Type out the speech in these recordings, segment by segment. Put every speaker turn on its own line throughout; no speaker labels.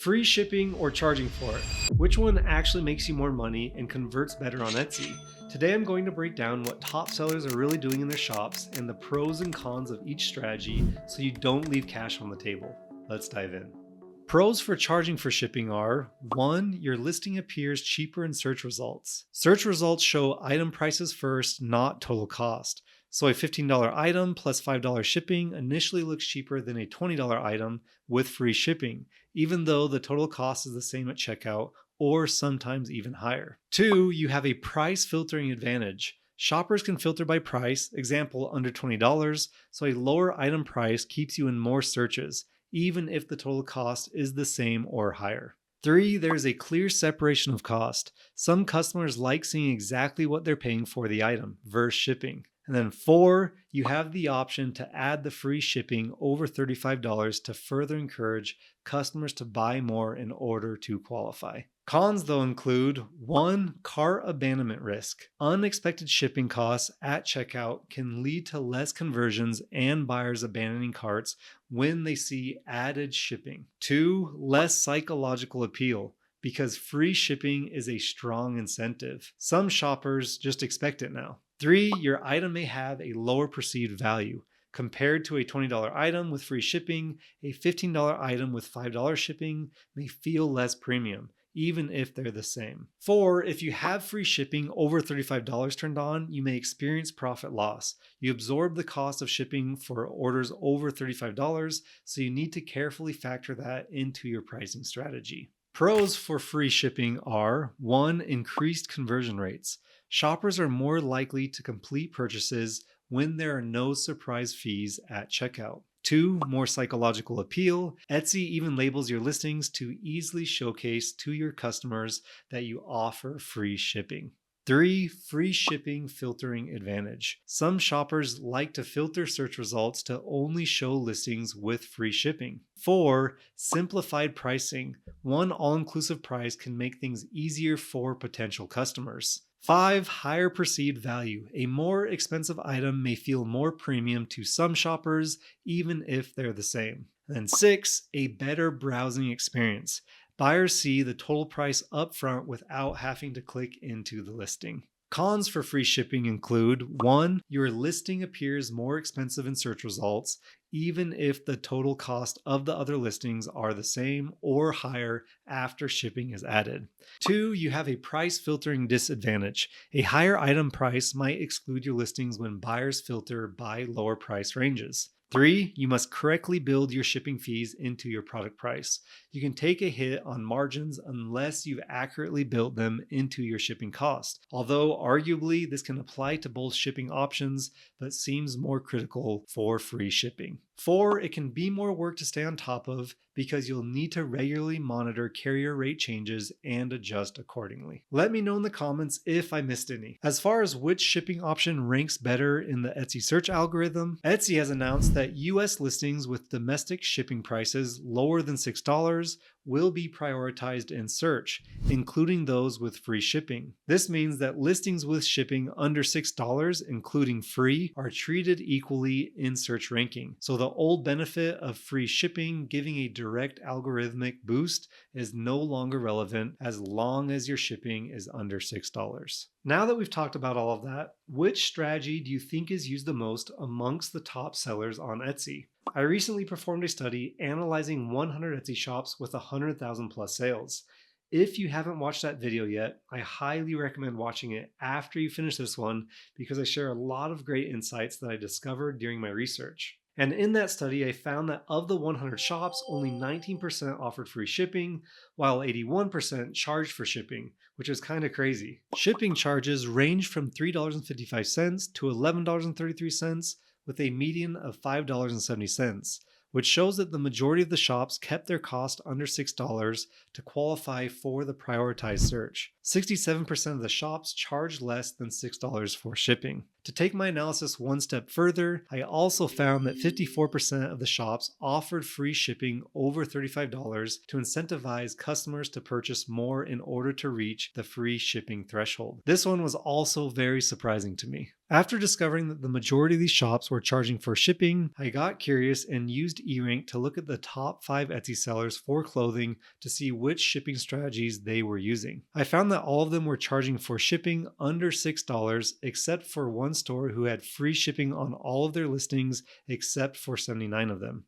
Free shipping or charging for it? Which one actually makes you more money and converts better on Etsy? Today I'm going to break down what top sellers are really doing in their shops and the pros and cons of each strategy so you don't leave cash on the table. Let's dive in. Pros for charging for shipping are: 1. Your listing appears cheaper in search results. Search results show item prices first, not total cost. So a $15 item plus $5 shipping initially looks cheaper than a $20 item with free shipping, even though the total cost is the same at checkout or sometimes even higher. 2. You have a price filtering advantage. Shoppers can filter by price, example under $20, so a lower item price keeps you in more searches, even if the total cost is the same or higher. 3. There's a clear separation of cost. Some customers like seeing exactly what they're paying for the item versus shipping. And then 4, you have the option to add the free shipping over $35 to further encourage customers to buy more in order to qualify. Cons though include: 1. Cart abandonment risk. Unexpected shipping costs at checkout can lead to less conversions and buyers abandoning carts when they see added shipping. 2. Less psychological appeal, because free shipping is a strong incentive. Some shoppers just expect it now. 3. Your item may have a lower perceived value. Compared to a $20 item with free shipping, a $15 item with $5 shipping may feel less premium, even if they're the same. 4. If you have free shipping over $35 turned on, you may experience profit loss. You absorb the cost of shipping for orders over $35, so you need to carefully factor that into your pricing strategy. Pros for free shipping are: 1. Increased conversion rates. Shoppers are more likely to complete purchases when there are no surprise fees at checkout. 2. More psychological appeal. Etsy even labels your listings to easily showcase to your customers that you offer free shipping. 3. Free shipping filtering advantage. Some shoppers like to filter search results to only show listings with free shipping. 4. Simplified pricing. One all-inclusive price can make things easier for potential customers. 5. Higher perceived value. A more expensive item may feel more premium to some shoppers, even if they're the same. And then 6. A better browsing experience. Buyers see the total price up front without having to click into the listing. Cons for free shipping include: 1. Your listing appears more expensive in search results, even if the total cost of the other listings are the same or higher after shipping is added. 2. You have a price filtering disadvantage. A higher item price might exclude your listings when buyers filter by lower price ranges. 3. You must correctly build your shipping fees into your product price. You can take a hit on margins unless you've accurately built them into your shipping cost. Although arguably this can apply to both shipping options, but seems more critical for free shipping. 4. It can be more work to stay on top of because you'll need to regularly monitor carrier rate changes and adjust accordingly. Let me know in the comments if I missed any. As far as which shipping option ranks better in the Etsy search algorithm, Etsy has announced that US listings with domestic shipping prices lower than $6 will be prioritized in search, including those with free shipping. This means that listings with shipping under $6, including free, are treated equally in search ranking. So the old benefit of free shipping giving a direct algorithmic boost is no longer relevant as long as your shipping is under $6. Now that we've talked about all of that, which strategy do you think is used the most amongst the top sellers on Etsy? I recently performed a study analyzing 100 Etsy shops with 100,000 plus sales. If you haven't watched that video yet, I highly recommend watching it after you finish this one because I share a lot of great insights that I discovered during my research. And in that study, I found that of the 100 shops, only 19% offered free shipping, while 81% charged for shipping, which is kind of crazy. Shipping charges range from $3.55 to $11.33, with a median of $5.70, which shows that the majority of the shops kept their cost under $6 to qualify for the prioritized search. 67% of the shops charged less than $6 for shipping. To take my analysis one step further, I also found that 54% of the shops offered free shipping over $35 to incentivize customers to purchase more in order to reach the free shipping threshold. This one was also very surprising to me. After discovering that the majority of these shops were charging for shipping, I got curious and used eRank to look at the top 5 Etsy sellers for clothing to see which shipping strategies they were using. I found that all of them were charging for shipping under $6, except for one store who had free shipping on all of their listings except for 79 of them.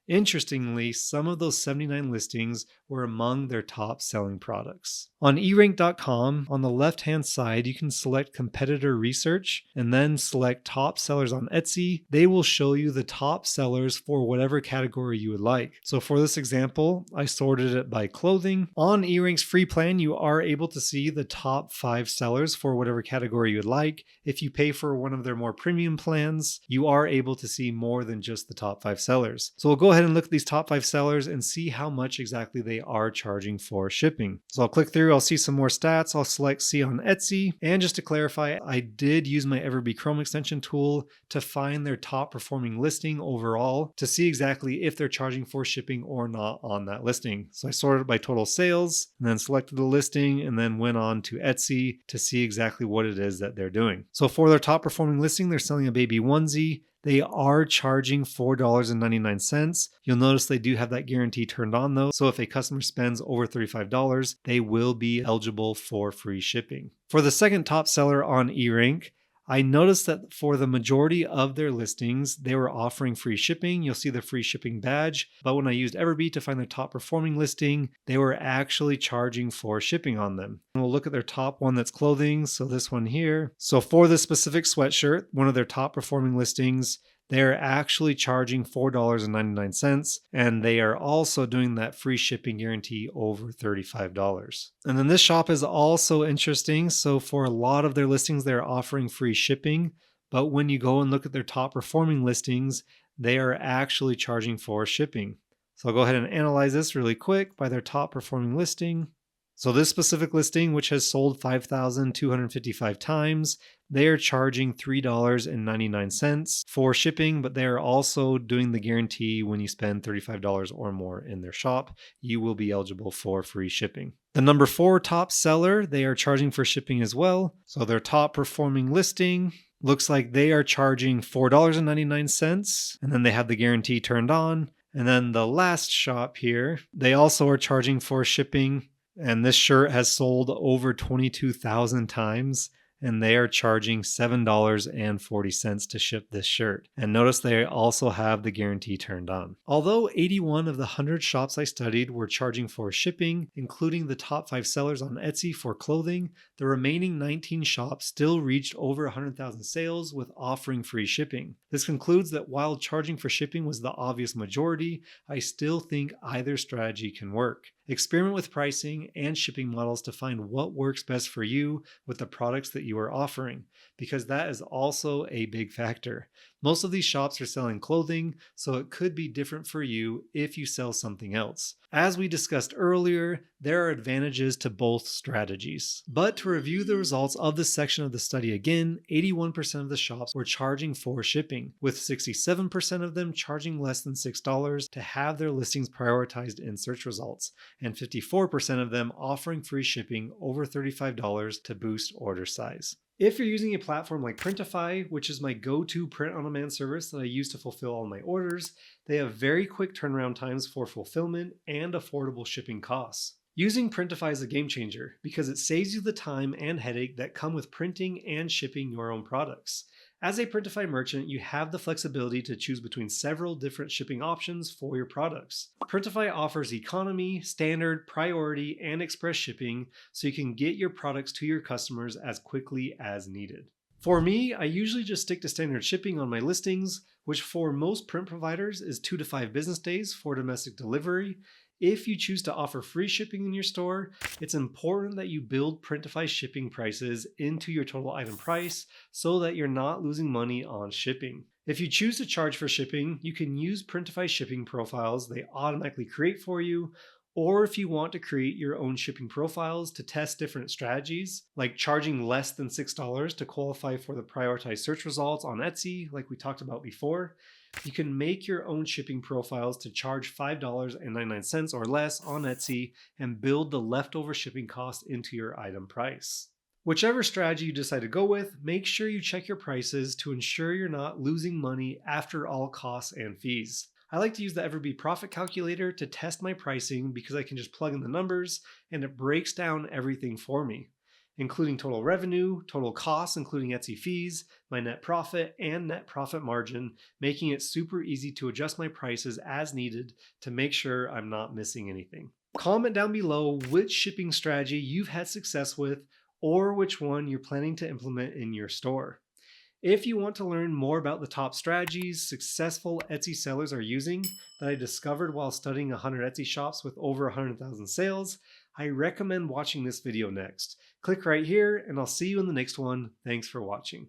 Interestingly, some of those 79 listings were among their top selling products. On erank.com, on the left-hand side, you can select competitor research and then select top sellers on Etsy. They will show you the top sellers for whatever category you would like. So for this example, I sorted it by clothing. On eRank's free plan, you are able to see the top 5 sellers for whatever category you would like. If you pay for one of their more premium plans, you are able to see more than just the top 5 sellers. So we'll go ahead and look at these top 5 sellers and see how much exactly they are charging for shipping. So I'll click through, I'll see some more stats, I'll select see on Etsy, and just to clarify, I did use my EverBee Chrome extension tool to find their top performing listing overall to see exactly if they're charging for shipping or not on that listing. So I sorted by total sales and then selected the listing and then went on to Etsy to see exactly what it is that they're doing. So for their top performing listing, they're selling a baby onesie. They are charging $4.99. You'll notice they do have that guarantee turned on though. So if a customer spends over $35, they will be eligible for free shipping. For the second top seller on eRank, I noticed that for the majority of their listings, they were offering free shipping. You'll see the free shipping badge. But when I used EverBee to find their top performing listing, they were actually charging for shipping on them. And we'll look at their top one that's clothing. So this one here. So for this specific sweatshirt, one of their top performing listings, they're actually charging $4.99, and they are also doing that free shipping guarantee over $35. And then this shop is also interesting. So for a lot of their listings, they're offering free shipping, but when you go and look at their top performing listings, they are actually charging for shipping. So I'll go ahead and analyze this really quick by their top performing listing. So this specific listing, which has sold 5,255 times, they are charging $3.99 for shipping, but they are also doing the guarantee when you spend $35 or more in their shop, you will be eligible for free shipping. The number 4 top seller, they are charging for shipping as well. So their top performing listing looks like they are charging $4.99, and then they have the guarantee turned on. And then the last shop here, they also are charging for shipping. And this shirt has sold over 22,000 times, and they are charging $7.40 to ship this shirt. And notice they also have the guarantee turned on. Although 81 of the 100 shops I studied were charging for shipping, including the top 5 sellers on Etsy for clothing, the remaining 19 shops still reached over 100,000 sales with offering free shipping. This concludes that while charging for shipping was the obvious majority, I still think either strategy can work. Experiment with pricing and shipping models to find what works best for you with the products that you are offering, because that is also a big factor. Most of these shops are selling clothing, so it could be different for you if you sell something else. As we discussed earlier, there are advantages to both strategies. But to review the results of this section of the study again, 81% of the shops were charging for shipping, with 67% of them charging less than $6 to have their listings prioritized in search results, and 54% of them offering free shipping over $35 to boost order size. If you're using a platform like Printify, which is my go-to print-on-demand service that I use to fulfill all my orders, they have very quick turnaround times for fulfillment and affordable shipping costs. Using Printify is a game changer because it saves you the time and headache that come with printing and shipping your own products. As a Printify merchant, you have the flexibility to choose between several different shipping options for your products. Printify offers economy, standard, priority, and express shipping so you can get your products to your customers as quickly as needed. For me, I usually just stick to standard shipping on my listings, which for most print providers is 2 to 5 business days for domestic delivery. If you choose to offer free shipping in your store, it's important that you build Printify shipping prices into your total item price so that you're not losing money on shipping. If you choose to charge for shipping, you can use Printify shipping profiles they automatically create for you, or if you want to create your own shipping profiles to test different strategies, like charging less than $6 to qualify for the prioritized search results on Etsy, like we talked about before, you can make your own shipping profiles to charge $5.99 or less on Etsy and build the leftover shipping cost into your item price. Whichever strategy you decide to go with, make sure you check your prices to ensure you're not losing money after all costs and fees. I like to use the EverBee profit calculator to test my pricing because I can just plug in the numbers and it breaks down everything for me, including total revenue, total costs, including Etsy fees, my net profit, and net profit margin, making it super easy to adjust my prices as needed to make sure I'm not missing anything. Comment down below which shipping strategy you've had success with or which one you're planning to implement in your store. If you want to learn more about the top strategies successful Etsy sellers are using that I discovered while studying 100 Etsy shops with over 100,000 sales, I recommend watching this video next. Click right here and I'll see you in the next one. Thanks for watching.